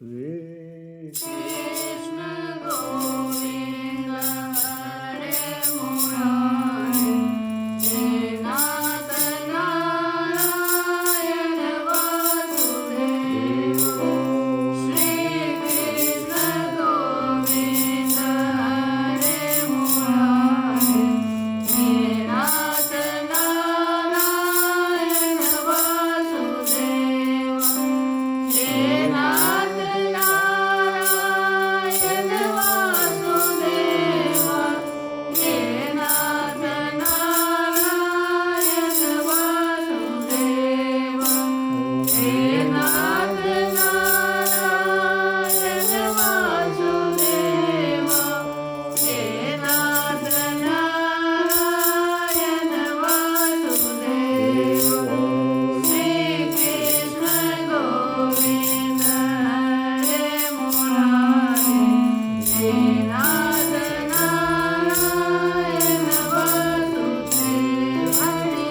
Krishna Govinda Hare Murari Nath Narayana Vasudeva Shri Krishna Govinda Hare Murari Nath Narayana Vasudeva Nath Narayana Vasudeva Nath Narayana Vasudeva Nath Narayana Vasudeva Nath Narayana Vasudeva Shri Krishna Govinda Hare Murari Nath Narayana Vasudeva Hare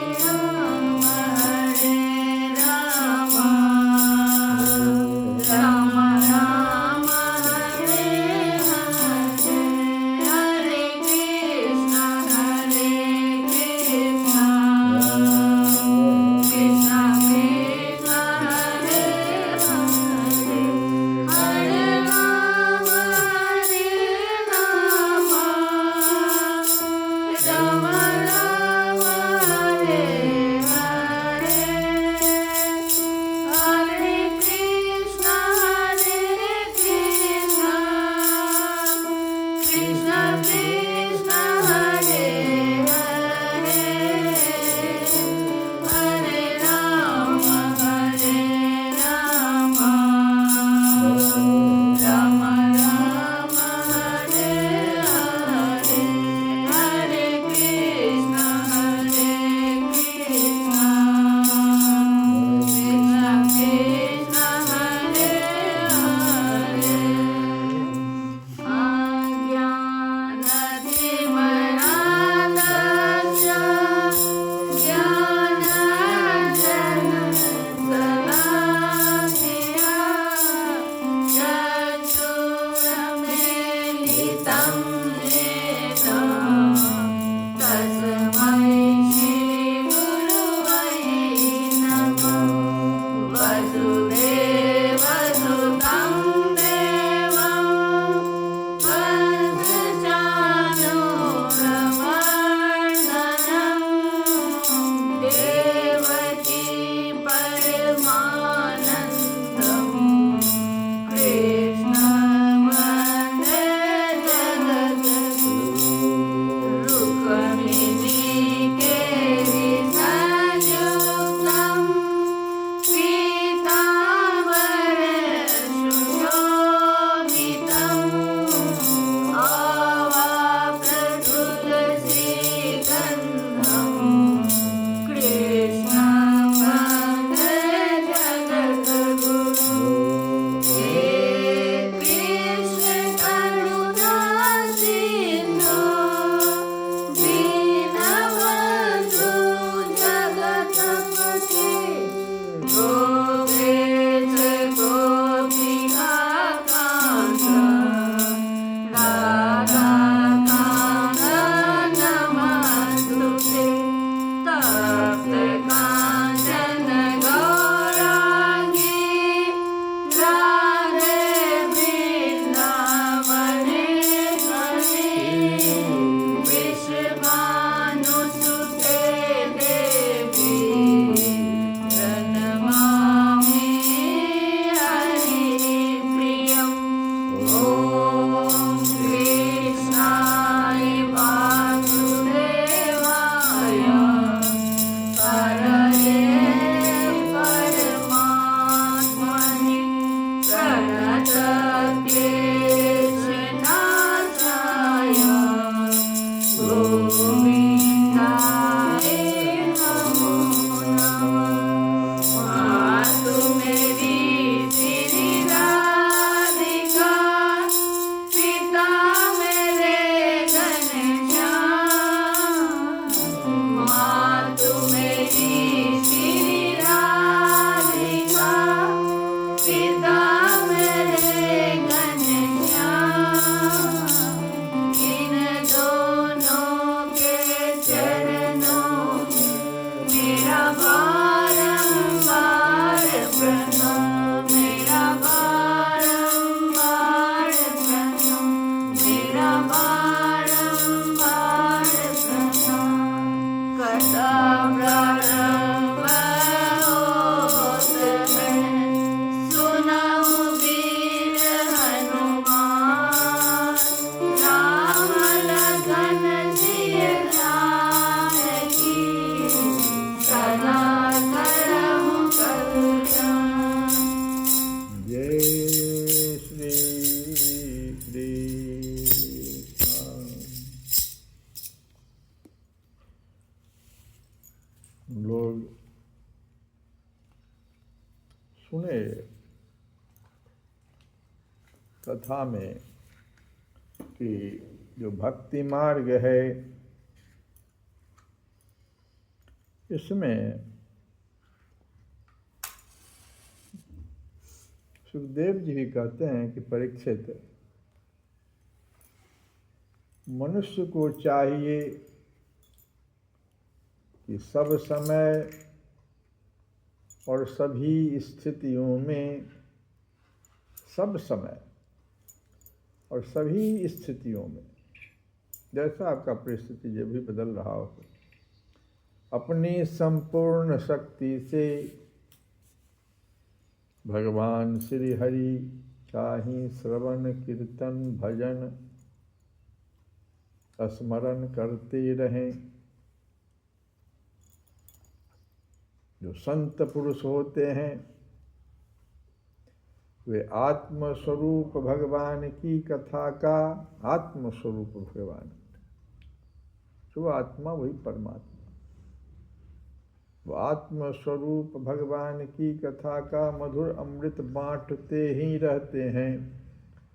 Rama Rama Rama Hare Hare Hare Krishna Krishna Krishna Hare Hare Hare Rama Rama Rama Hare Hare Hare Krishna Krishna Krishna Krishna Hare Hare Hare Rama Rama Rama Hare Hare Hare Krishna Krishna Krishna Krishna Hare Hare Ajnanatimarandasya Jnananjana-salakaya Chakshuramilitam yena Tasmai Shri-Guruvai Namah Vasudevasutam Devam Vanchanuravardhanam Devaki Paramanandam Krishna Vande Jagadguru Rukmini Keri Sanyuktam Pitavarashobhitam Avapratulasrigandham Krishna Vande Jagadguru He Krishna Karuna Sindhu Dinabandhu Jagatapati Gopesh Gopika Kanta Radha Kanta Namastute Tapta Kanchana Gaurangi Radhe Vrindavaneshwari Vishvanusute Devi Pranamami Haripriyam Om Krishnaya Vasudevaya Haraye Paramatmane Pranatapyechanasaya Govindaya Namo Namah Maatu Meri Sri Radhika Pita Mere Ghanshyam Maatu Meri Sri Radhika Pita Mere कथा में कि जो भक्ति मार्ग है इसमें सुखदेव जी भी कहते हैं कि परीक्षित, मनुष्य को चाहिए कि सब समय और सभी स्थितियों में, सब समय और सभी स्थितियों में, जैसा आपका परिस्थिति जब भी बदल रहा हो, अपनी संपूर्ण शक्ति से भगवान श्री हरि का ही श्रवण कीर्तन भजन स्मरण करते रहें। जो संत पुरुष होते हैं वे आत्मस्वरूप भगवान की कथा का, आत्मस्वरूप भगवान, जो आत्मा वही परमात्मा, वो आत्मस्वरूप भगवान की कथा का मधुर अमृत बांटते ही रहते हैं।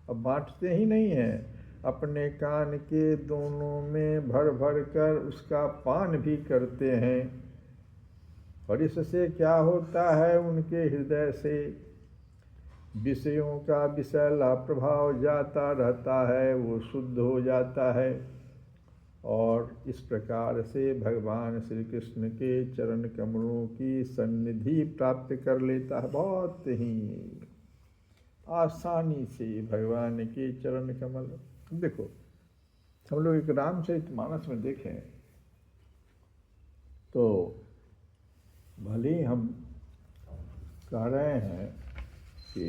अब बांटते ही नहीं हैं, अपने कान के दोनों में भर भर कर उसका पान भी करते हैं। और इससे क्या होता है, उनके हृदय से विषयों का विषैला प्रभाव जाता रहता है, वो शुद्ध हो जाता है और इस प्रकार से भगवान श्री कृष्ण के चरण कमलों की सन्निधि प्राप्त कर लेता है। बहुत ही आसानी से भगवान के चरण कमल। देखो, हम लोग एक रामचरितमानस में देखें तो भले ही हम कह रहे हैं कि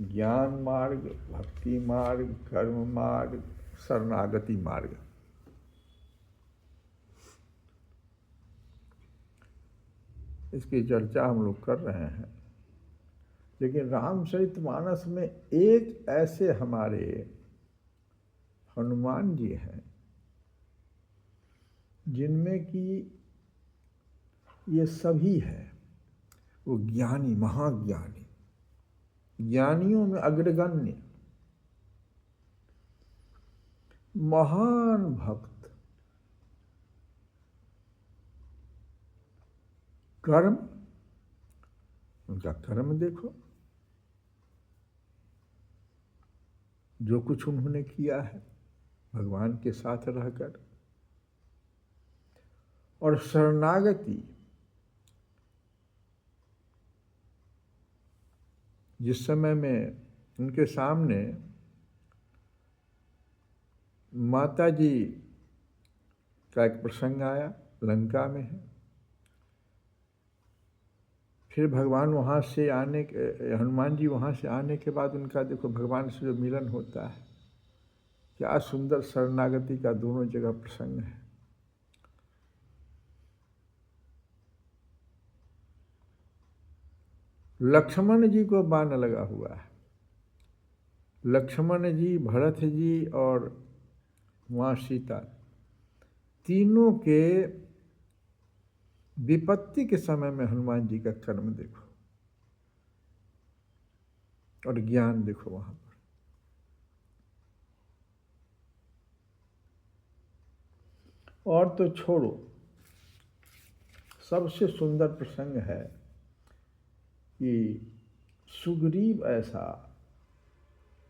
ज्ञान मार्ग, भक्ति मार्ग, कर्म मार्ग, शरणागति मार्ग, इसकी चर्चा हम लोग कर रहे हैं, लेकिन रामचरितमानस में एक ऐसे हमारे हनुमान जी हैं जिनमें कि ये सभी है। वो ज्ञानी, महाज्ञानी, ज्ञानियों में अग्रगण्य, महान भक्त। कर्म, उनका कर्म देखो, जो कुछ उन्होंने किया है भगवान के साथ रहकर। और शरणागति, जिस समय में उनके सामने माता जी का एक प्रसंग आया, लंका में है, फिर भगवान वहाँ से आने के, हनुमान जी वहाँ से आने के बाद उनका देखो भगवान से जो मिलन होता है, क्या सुंदर शरणागति का दोनों जगह प्रसंग है। लक्ष्मण जी को बाण लगा हुआ है, लक्ष्मण जी, भरत जी और वहाँ सीता, तीनों के विपत्ति के समय में हनुमान जी का कर्म देखो और ज्ञान देखो वहाँ पर। और तो छोड़ो, सबसे सुंदर प्रसंग है कि सुग्रीव ऐसा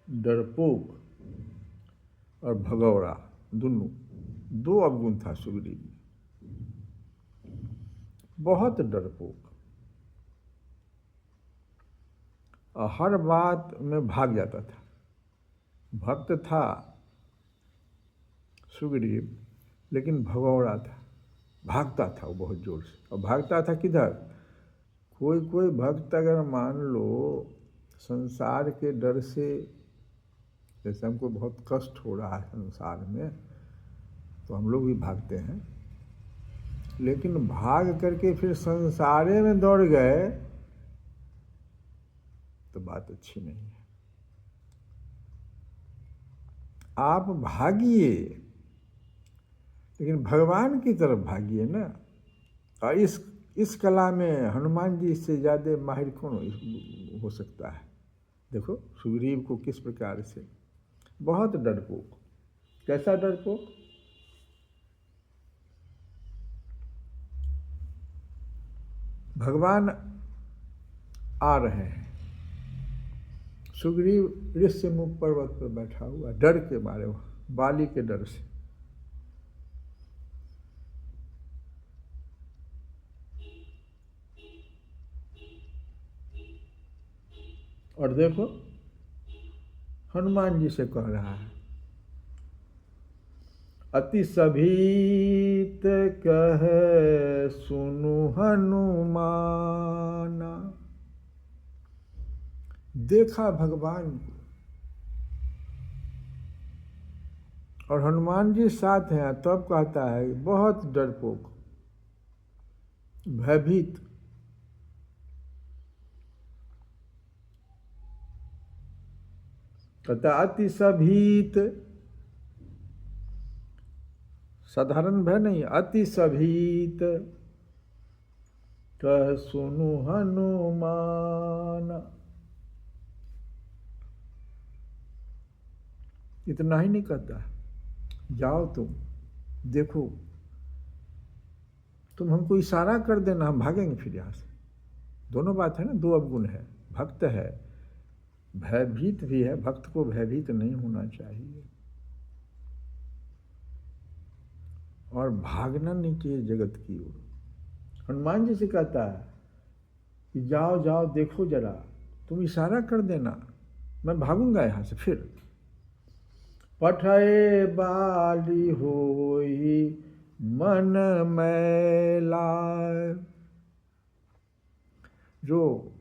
डरपोक और भगौड़ा, दोनों, दो अवगुण था सुग्रीव में। बहुत डरपोक, और हर बात में भाग जाता था। भक्त था सुग्रीव, लेकिन भगौड़ा था, भागता था वो बहुत जोर से। और भागता था किधर? कोई भक्त अगर मान लो संसार के डर से, जैसे हमको बहुत कष्ट हो रहा है संसार में, तो हम लोग भी भागते हैं, लेकिन भाग करके फिर संसारे में दौड़ गए तो बात अच्छी नहीं है। आप भागिए, लेकिन भगवान की तरफ भागिए ना। और इस कला में हनुमान जी से ज़्यादा माहिर कौन हो सकता है? देखो सुग्रीव को किस प्रकार से, बहुत डरपोक। कैसा डरपोक? भगवान आ रहे हैं, सुग्रीव ऋष्यमुख पर्वत पर बैठा हुआ, डर के मारे, बाली के डर से। और देखो हनुमान जी से कह रहा है, अति सभीत कह सुनु हनुमाना। देखा भगवान को, और हनुमान जी साथ हैं, तब कहता है बहुत डरपोक, भयभीत। कहता अति सभीत, साधारण भय नहीं, अति सभीत कह सुनु हनुमान। इतना ही नहीं कहता, जाओ तुम देखो, तुम हमको इशारा कर देना, हम भागेंगे फिर यहाँ से। दोनों बात है ना, दो अवगुण है, भक्त है, भयभीत भी है। भक्त को भयभीत नहीं होना चाहिए और भागना नहीं चाहिए जगत की ओर। हनुमान जी से कहता है कि जाओ जाओ देखो जरा, तुम इशारा कर देना, मैं भागूंगा यहाँ से फिर। पठय बाली होई मन मैला। जो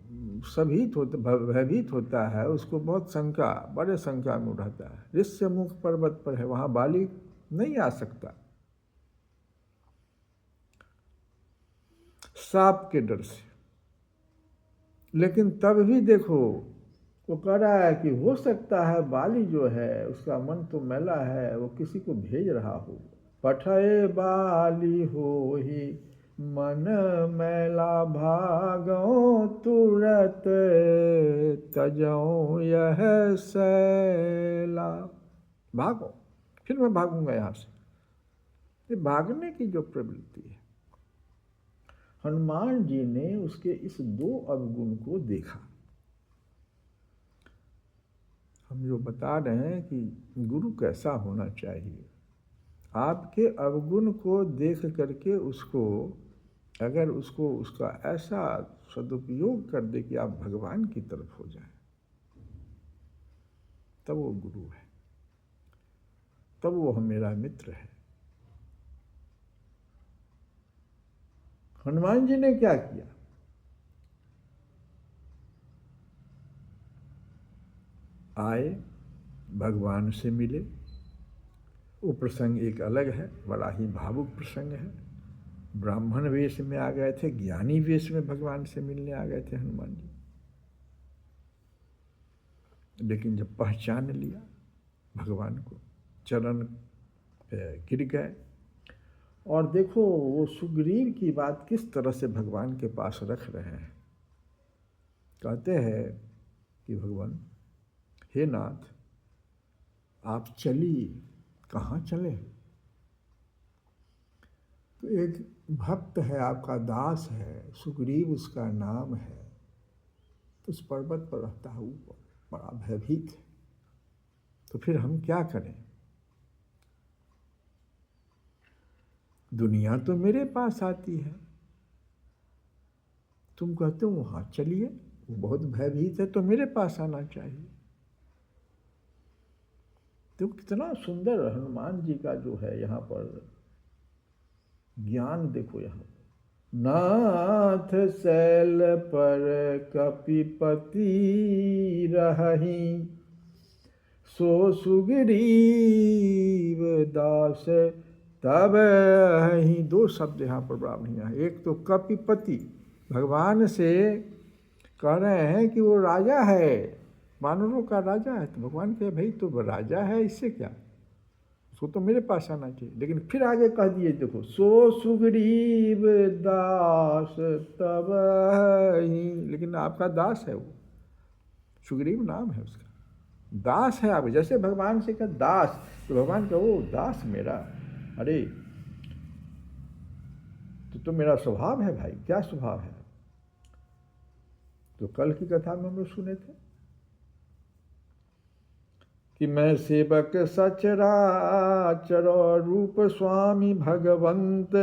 सभीत होता, भयभीत होता है, उसको बहुत शंका, बड़े शंका में रहता है। ऋष्यमुख पर्वत पर है, वहाँ बाली नहीं आ सकता, सांप के डर से। लेकिन तब भी देखो वो कह रहा है कि हो सकता है बाली जो है उसका मन तो मैला है, वो किसी को भेज रहा हो। पठय बाली हो ही मन मैला, भागो तुरत तजो यह सैला। भागो, फिर मैं भागूंगा यहाँ से। ये भागने की जो प्रवृत्ति है, हनुमान जी ने उसके इस दो अवगुण को देखा। हम जो बता रहे हैं कि गुरु कैसा होना चाहिए, आपके अवगुण को देख करके उसको, अगर उसको उसका ऐसा सदुपयोग कर दे कि आप भगवान की तरफ हो जाए, तब वो गुरु है, तब वो मेरा मित्र है। हनुमान जी ने क्या किया? आए, भगवान से मिले। वो प्रसंग एक अलग है, बड़ा ही भावुक प्रसंग है। ब्राह्मण वेश में आ गए थे, ज्ञानी वेश में भगवान से मिलने आ गए थे हनुमान जी। लेकिन जब पहचान लिया भगवान को, चरण गिर गए। और देखो वो सुग्रीव की बात किस तरह से भगवान के पास रख रहे हैं। कहते हैं कि भगवान, हे नाथ, आप चलिए। कहाँ चले? तो एक भक्त है, आपका दास है, सुग्रीव उसका नाम है, तो उस पर्वत पर रहता है ऊपर, बड़ा भयभीत है। तो फिर हम क्या करें? दुनिया तो मेरे पास आती है, तुम कहते हो वहाँ चलिए, वो बहुत भयभीत है तो मेरे पास आना चाहिए। तो कितना सुंदर हनुमान जी का जो है यहाँ पर ज्ञान देखो। यहाँ नाथ शैल पर कपिपति रहहि, सो सुग्रीव दास तब ही। दो शब्द यहाँ पर बड़ा बढ़िया है। एक तो कपिपति, भगवान से कह रहे हैं कि वो राजा है, वानरों का राजा है। तो भगवान कहे भाई तो राजा है, इससे क्या, उसको तो मेरे पास आना चाहिए। लेकिन फिर आगे कह दिए देखो, सो सुग्रीव दास तब ही, लेकिन आपका दास है वो, सुग्रीव नाम है उसका, दास है आप। जैसे भगवान से कहा दास, तो भगवान का वो दास मेरा, अरे तो मेरा स्वभाव है भाई। क्या स्वभाव है? तो कल की कथा में हम लोग सुने थे कि मैं सेवक सचराचर रूप स्वामी भगवंत।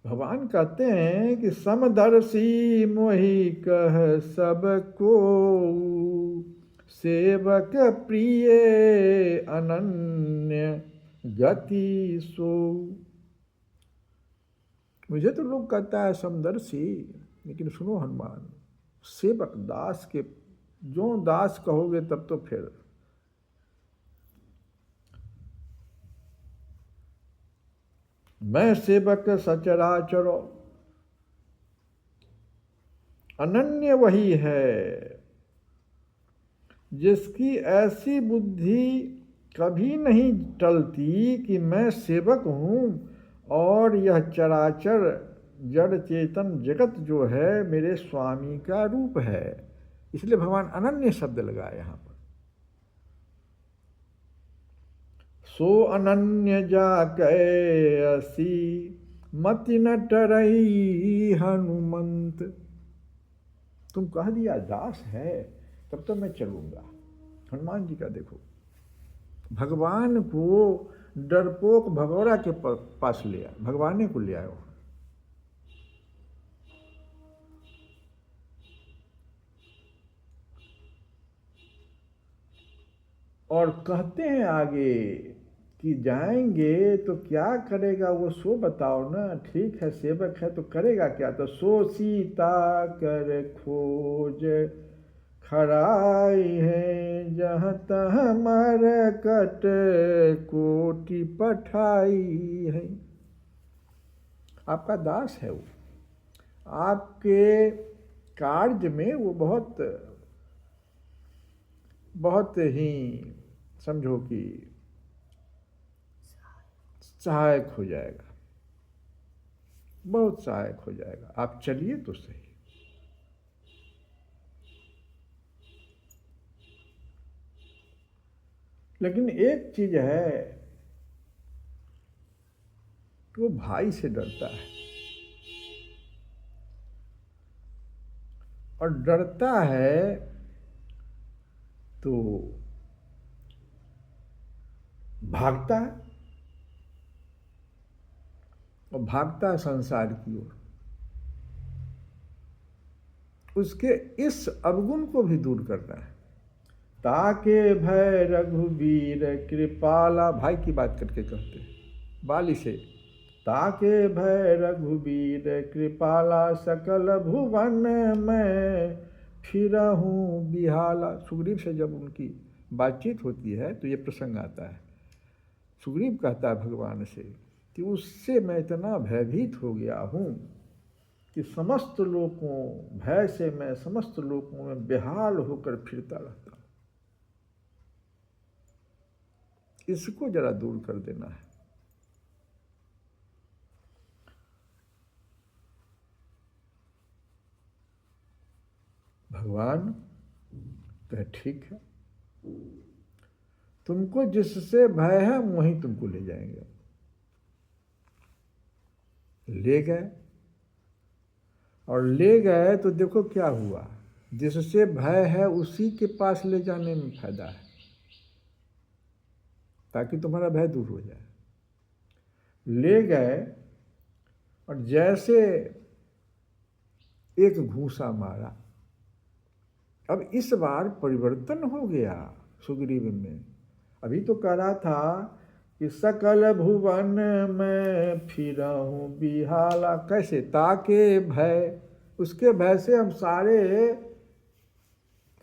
भगवान कहते हैं कि समदर्शी मोहि कह सबको, सेवक प्रिय अनन्य गति सो। मुझे तो लोग कहता है समदर्शी, लेकिन सुनो हनुमान, सेवक दास के जो दास कहोगे तब तो फिर मैं सेवक सचराचर, अनन्य वही है जिसकी ऐसी बुद्धि कभी नहीं टलती कि मैं सेवक हूँ और यह चराचर जड़ चेतन जगत जो है मेरे स्वामी का रूप है। इसलिए भगवान अनन्य शब्द लगाए यहाँ पर। सो अनन्य जाके असी मति न टरई हनुमंत। तुम कह दिया दास है, तब तो मैं चलूंगा। हनुमान जी का देखो, भगवान को डरपोक भगौरा के पास ले आया, भगवान को ले आयो। और कहते हैं आगे कि जाएंगे तो क्या करेगा वो सो बताओ ना। ठीक है सेवक है तो करेगा क्या? तो सो सीता कर खोज खराई है, जहाँ तहाँ मरकट कोटि पठाई है। आपका दास है वो, आपके कार्य में वो बहुत ही समझो कि सहायक हो जाएगा, बहुत सहायक हो जाएगा। आप चलिए तो सही। लेकिन एक चीज है कि वो भाई से डरता है, और डरता है तो भागता है, और भागता है संसार की ओर। उसके इस अवगुण को भी दूर करना है। ताके भय रघुवीर कृपाला, भाई की बात करके कहते हैं बाली से, ताके भय रघुवीर कृपाला, सकल भुवन में फिरहूँ बिहाला। सुग्रीव से जब उनकी बातचीत होती है तो ये प्रसंग आता है। सुग्रीव कहता है भगवान से कि उससे मैं इतना भयभीत हो गया हूँ कि समस्त लोगों भय से मैं समस्त लोगों में बेहाल होकर फिरता रहता हूँ। इसको जरा दूर कर देना है। भगवान कहे ठीक है, तुमको जिससे भय है वहीं तुमको ले जाएंगे। ले गए, और ले गए तो देखो क्या हुआ। जिससे भय है उसी के पास ले जाने में फायदा है, ताकि तुम्हारा भय दूर हो जाए। ले गए और जैसे एक घूंसा मारा। अब इस बार परिवर्तन हो गया सुग्रीव में। अभी तो कह रहा था कि सकल भुवन में फिरहूँ बिहाला। कैसे? ताके भय, उसके भय से हम सारे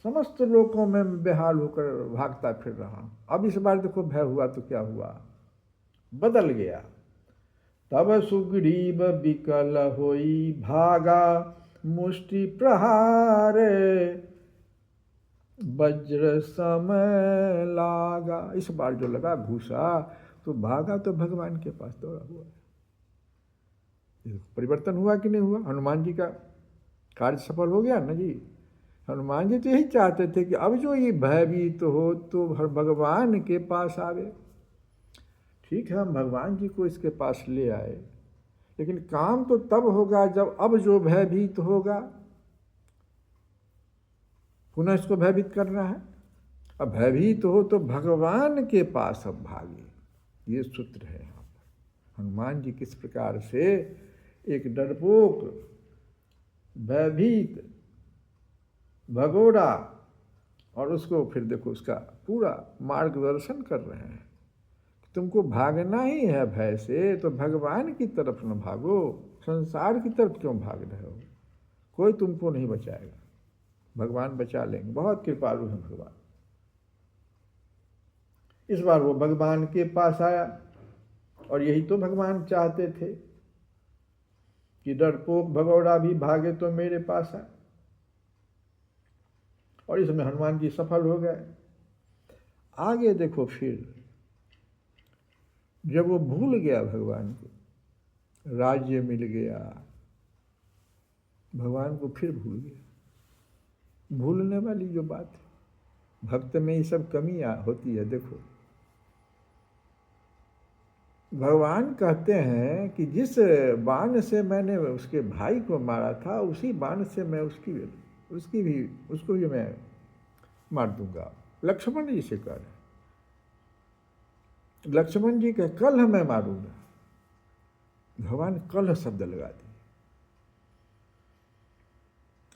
समस्त लोकों में बेहाल होकर भागता फिर रहा। अब इस बार देखो भय हुआ तो क्या हुआ, बदल गया। तब सुग्रीव विकल होई भागा, मुष्टि प्रहार वज्र समय लागा। इस बार जो लगा घूसा तो भागा तो भगवान के पास दौड़ा हुआ है। परिवर्तन हुआ कि नहीं हुआ? हनुमान जी का कार्य सफल हो गया ना जी। हनुमान जी तो यही चाहते थे कि अब जो ये भयभीत हो तो हर भगवान के पास आवे। ठीक है, हम भगवान जी को इसके पास ले आए, लेकिन काम तो तब होगा जब अब जो भयभीत होगा पुनः इसको भयभीत करना है। अब भयभीत हो तो भगवान के पास अब भागे, ये सूत्र है यहाँ पर। हनुमान जी किस प्रकार से एक डरपोक भयभीत भगोड़ा, और उसको फिर देखो उसका पूरा मार्गदर्शन कर रहे हैं। तुमको भागना ही है भय से तो भगवान की तरफ न भागो, संसार की तरफ क्यों भाग रहे हो? कोई तुमको नहीं बचाएगा, भगवान बचा लेंगे, बहुत कृपालु हैं भगवान। इस बार वो भगवान के पास आया, और यही तो भगवान चाहते थे कि डरपोक भगौड़ा भी भागे तो मेरे पास आए, और इसमें हनुमान जी सफल हो गए। आगे देखो, फिर जब वो भूल गया भगवान को, राज्य मिल गया, भगवान को फिर भूल गया। भूलने वाली जो बात है, भक्त में ये सब कमी होती है। देखो, भगवान कहते हैं कि जिस बाण से मैंने उसके भाई को मारा था, उसी बाण से मैं उसको भी मैं मार दूंगा। लक्ष्मण जी से कह रहे, लक्ष्मण जी का कल मैं मारूंगा। भगवान कल शब्द लगा दिए,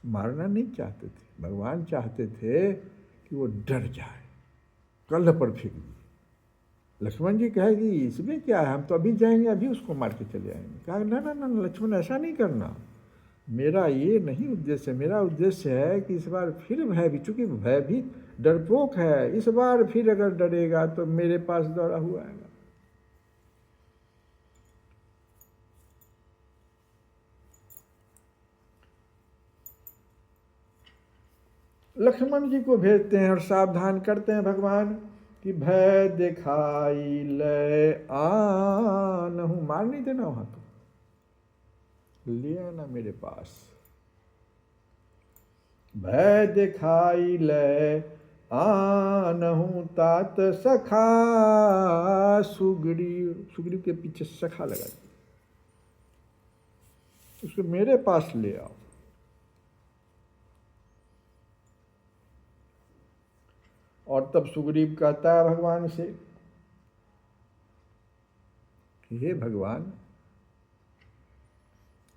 मारना नहीं चाहते थे। भगवान चाहते थे कि वो डर जाए, कल पर फेंक दिए। लक्ष्मण जी कहे कि इसमें क्या है, हम तो अभी जाएंगे, अभी उसको मार के चले आएंगे। कहा ना ना ना लक्ष्मण, ऐसा नहीं करना, मेरा ये नहीं उद्देश्य है। मेरा उद्देश्य है कि इस बार फिर भयभीत, चूंकि भयभीत डरपोक है, इस बार फिर अगर डरेगा तो मेरे पास दौड़ा हुआ आएगा। लक्ष्मण जी को भेजते हैं और सावधान करते हैं भगवान कि भय दिखाई ले आनहु, मार नहीं देना वहां, तो ले आना मेरे पास। भय दिखाई ले आनहु तात सखा सुग्रीव, सुग्रीव के पीछे सखा लगा दिया, उसको मेरे पास ले आओ। और तब सुग्रीव कहता है भगवान से कि हे भगवान,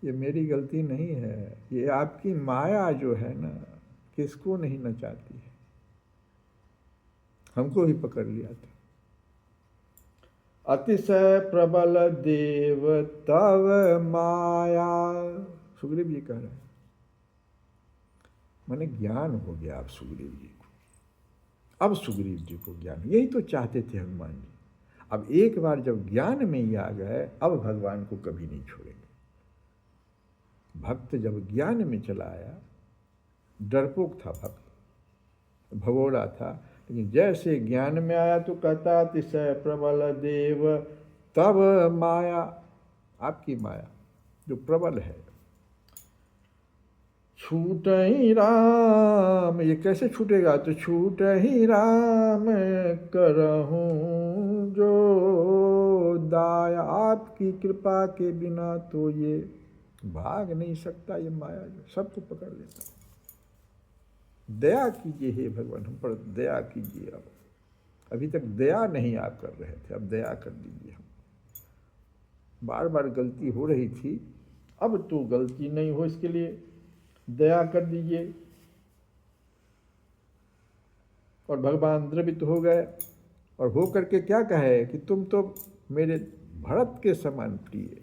ये मेरी गलती नहीं है, ये आपकी माया जो है ना, किसको नहीं नचाती है, हमको ही पकड़ लिया था। अतिशय प्रबल देव तव माया, सुग्रीव जी कह रहे हैं, मैंने ज्ञान हो गया अब सुग्रीव जी को, अब सुग्रीव जी को ज्ञान, यही तो चाहते थे हनुमान जी। अब एक बार जब ज्ञान में ही आ गए, अब भगवान को कभी नहीं छोड़ेंगे। भक्त जब ज्ञान में चला आया, डरपोक था भक्त, भगोड़ा था, लेकिन जैसे ज्ञान में आया तो कहता तिसय प्रबल देव तब माया, आपकी माया जो प्रबल है। छूट ही राम, ये कैसे छूटेगा, तो छूट ही राम करहूँ जो दाया, आपकी कृपा के बिना तो ये भाग नहीं सकता, ये माया जो सबको पकड़ लेता। दया कीजिए हे भगवान, हम पर दया कीजिए। अब अभी तक दया नहीं आप कर रहे थे, अब दया कर दीजिए। हम बार बार गलती हो रही थी, अब तो गलती नहीं हो, इसके लिए दया कर दीजिए। और भगवान द्रवित हो गए, और हो करके क्या कहे कि तुम तो मेरे भरत के समान प्रिय,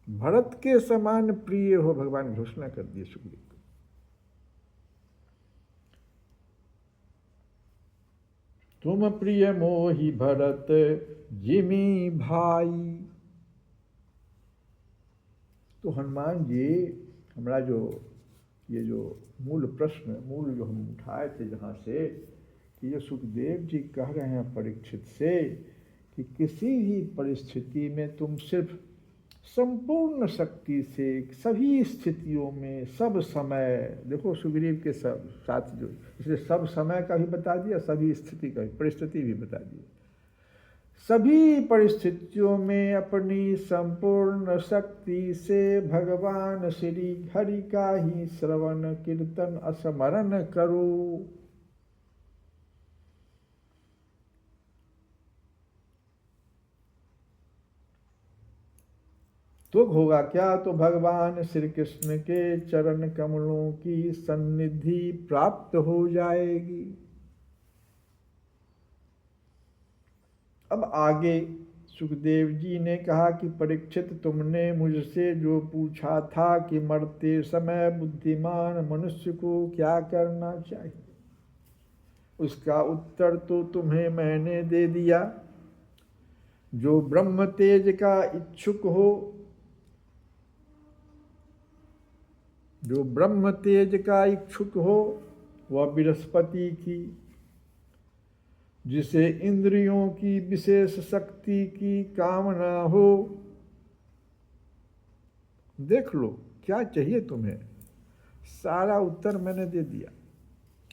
भरत के समान प्रिय हो, भगवान घोषणा कर दिए सुग्रीव को। तुम प्रिय मोहि भरत जिमी भाई। तो हनुमान जी, हमारा जो ये जो मूल प्रश्न, मूल जो हम उठाए थे जहाँ से, कि ये सुखदेव जी कह रहे हैं परीक्षित से कि किसी भी परिस्थिति में तुम सिर्फ संपूर्ण शक्ति से सभी स्थितियों में सब समय, देखो सुग्रीव के सब साथ जो, इसलिए सब समय का भी बता दिया, सभी स्थिति का भी, परिस्थिति भी बता दी। सभी परिस्थितियों में अपनी संपूर्ण शक्ति से भगवान श्री हरि का ही श्रवण कीर्तन स्मरण करो। तो होगा क्या? तो भगवान श्री कृष्ण के चरण कमलों की सन्निधि प्राप्त हो जाएगी। अब आगे सुखदेव जी ने कहा कि परीक्षित, तुमने मुझसे जो पूछा था कि मरते समय बुद्धिमान मनुष्य को क्या करना चाहिए, उसका उत्तर तो तुम्हें मैंने दे दिया। जो ब्रह्म तेज का इच्छुक हो, जो ब्रह्म तेज का इच्छुक हो, वह बृहस्पति की, जिसे इंद्रियों की विशेष शक्ति की कामना हो, देख लो क्या चाहिए तुम्हें, सारा उत्तर मैंने दे दिया।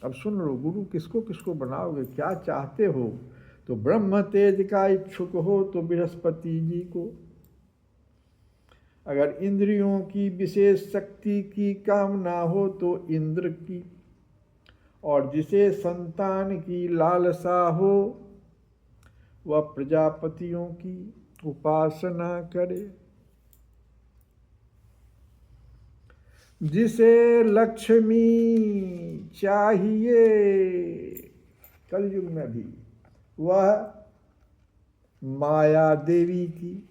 अब सुन लो, गुरु किसको किसको बनाओगे, क्या चाहते हो? तो ब्रह्म तेज का इच्छुक हो तो बृहस्पति जी को, अगर इंद्रियों की विशेष शक्ति की कामना हो तो इंद्र की, और जिसे संतान की लालसा हो वह प्रजापतियों की उपासना करे। जिसे लक्ष्मी चाहिए कलयुग में भी, वह माया देवी की।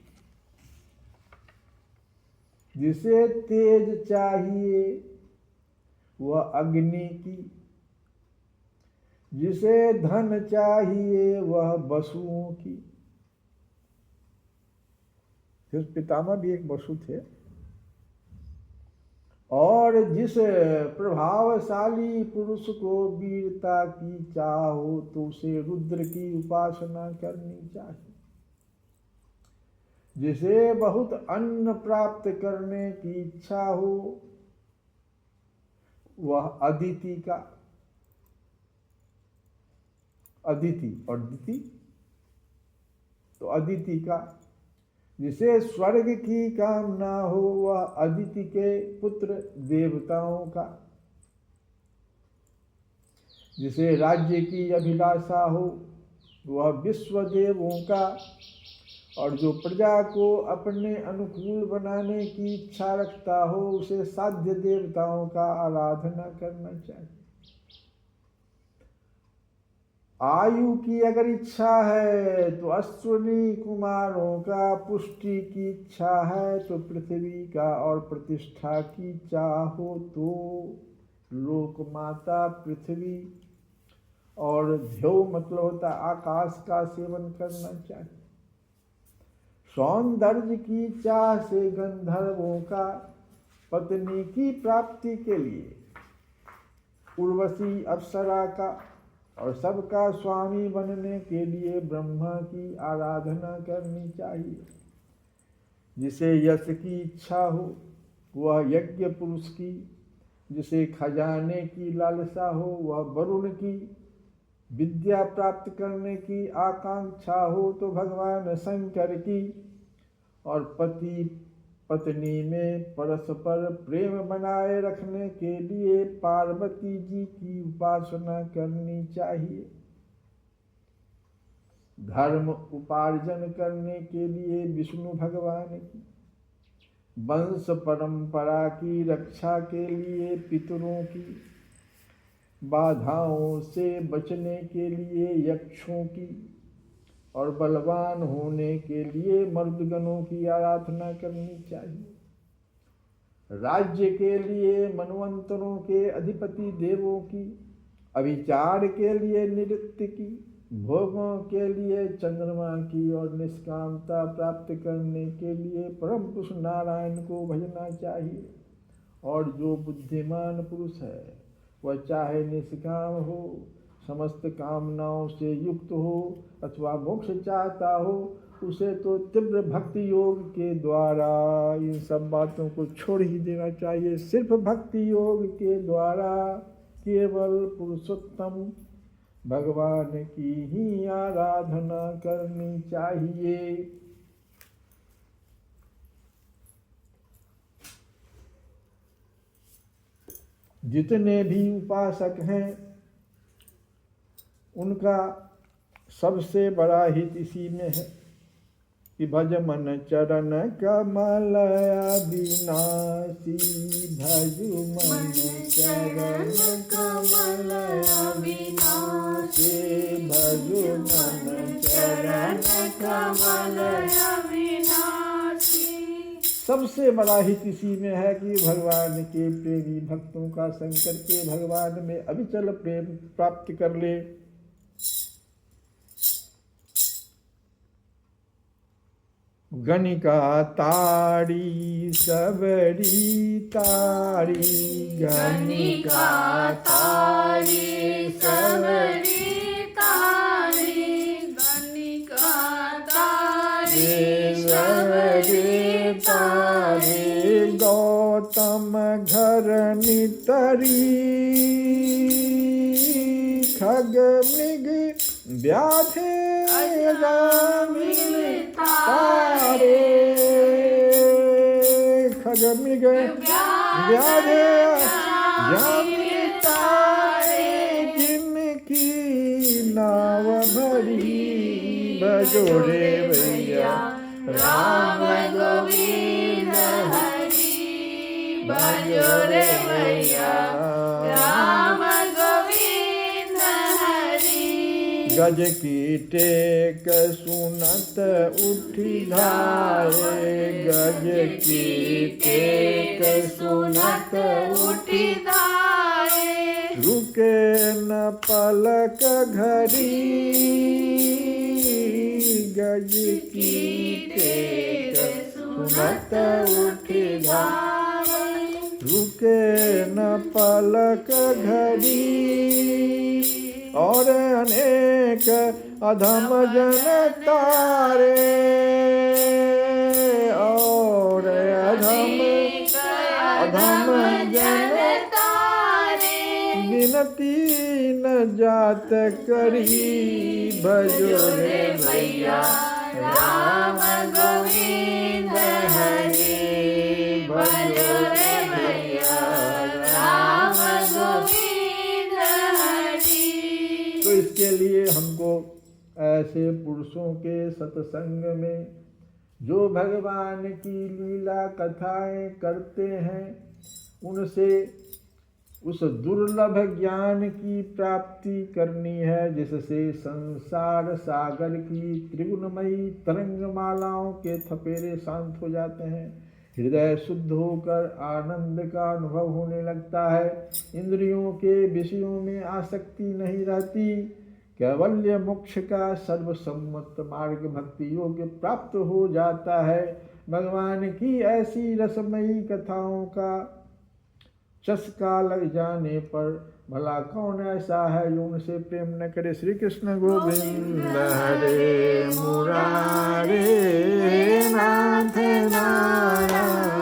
जिसे तेज चाहिए वह अग्नि की। जिसे धन चाहिए वह वसुओं की। फिर पितामह भी एक वसु थे। और जिस प्रभावशाली पुरुष को वीरता की चाह हो तो उसे रुद्र की उपासना करनी चाहिए। जिसे बहुत अन्न प्राप्त करने की इच्छा हो वह अदिति का, अदिति और दिति तो अदिति का। जिसे स्वर्ग की कामना हो वह अदिति के पुत्र देवताओं का। जिसे राज्य की अभिलाषा हो वह विश्वदेवों का। और जो प्रजा को अपने अनुकूल बनाने की इच्छा रखता हो उसे साध्य देवताओं का आराधना करना चाहिए। आयु की अगर इच्छा है तो अश्विनी कुमारों का, पुष्टि की इच्छा है तो पृथ्वी का, और प्रतिष्ठा की चाह हो तो लोक माता पृथ्वी और ध्यौ मतलब होता आकाश का सेवन करना चाहिए। सौंदर्य की चाह से गंधर्वों का, पत्नी की प्राप्ति के लिए उर्वशी अप्सरा का, और सबका स्वामी बनने के लिए ब्रह्मा की आराधना करनी चाहिए। जिसे यश की इच्छा हो वह यज्ञ पुरुष की। जिसे खजाने की लालसा हो वह वरुण की। विद्या प्राप्त करने की आकांक्षा हो तो भगवान शंकर की। और पति पत्नी में परस्पर प्रेम बनाए रखने के लिए पार्वती जी की उपासना करनी चाहिए। धर्म उपार्जन करने के लिए विष्णु भगवान की। वंश परंपरा की रक्षा के लिए पितरों की। बाधाओं से बचने के लिए यक्षों की। और बलवान होने के लिए मर्दगणों की आराधना करनी चाहिए। राज्य के लिए मनवंतरों के अधिपति देवों की। अभिचार के लिए नृत्य की। भोगों के लिए चंद्रमा की। और निष्कामता प्राप्त करने के लिए परम पुरुष नारायण को भजना चाहिए। और जो बुद्धिमान पुरुष है वह चाहे निष्काम हो, समस्त कामनाओं से युक्त हो, अथवा मोक्ष चाहता हो, उसे तो तीव्र भक्ति योग के द्वारा इन सब बातों को छोड़ ही देना चाहिए। सिर्फ भक्ति योग के द्वारा केवल पुरुषोत्तम भगवान की ही आराधना करनी चाहिए। जितने भी उपासक हैं उनका सबसे बड़ा हित इसी में है कि भज मन चरण कमल अविनाशी, भज मन चरण कमल अविनाशी, भज मन चरण कमल अविनाशी। सबसे बड़ा हित इसी में है कि भगवान के प्रेमी भक्तों का संग करके भगवान में अविचल प्रेम प्राप्त कर ले। गणिका तारी सबरी तारी, गणिका तारी सबरी तारी, गणिका तारी सबरी तारी। गौतम घर नितरी, खग मृग व्याधे तारे, खग मृग व्याधे तारे। जिनकी नाव भरी भजो रे भैया राम गोविंद हरि, भजो रे भैया राम गोविंद हरि। गज की टेक सुनत उठी धारे, गज की टेक सुनत उठी धारे। रुके न पलक घड़ी, गज की टेक सुनत उठी धारे। रुके न पलक घड़ी, और अनेक अधम जन तारे, और अधम जन तारे। गिनती न जात करी, भजो रे भैया राम गोविंद हरि, भजो रे भैया राम गोविंद हरि। तो इसके लिए हमको ऐसे पुरुषों के सत्संग में जो भगवान की लीला कथाएं करते हैं उनसे उस दुर्लभ ज्ञान की प्राप्ति करनी है, जिससे संसार सागर की त्रिगुणमयी तरंगमालाओं के थपेरे शांत हो जाते हैं, हृदय शुद्ध होकर आनंद का अनुभव होने लगता है, इंद्रियों के विषयों में आसक्ति नहीं रहती, कैवल्य मोक्ष का सर्वसम्मत मार्ग भक्ति योग्य प्राप्त हो जाता है। भगवान की ऐसी रसमयी कथाओं का चस्का लग जाने पर भला कौन ऐसा है जो उनसे प्रेम न करे। श्री कृष्ण गोविंद हरे मुरारे नाथ नारायण।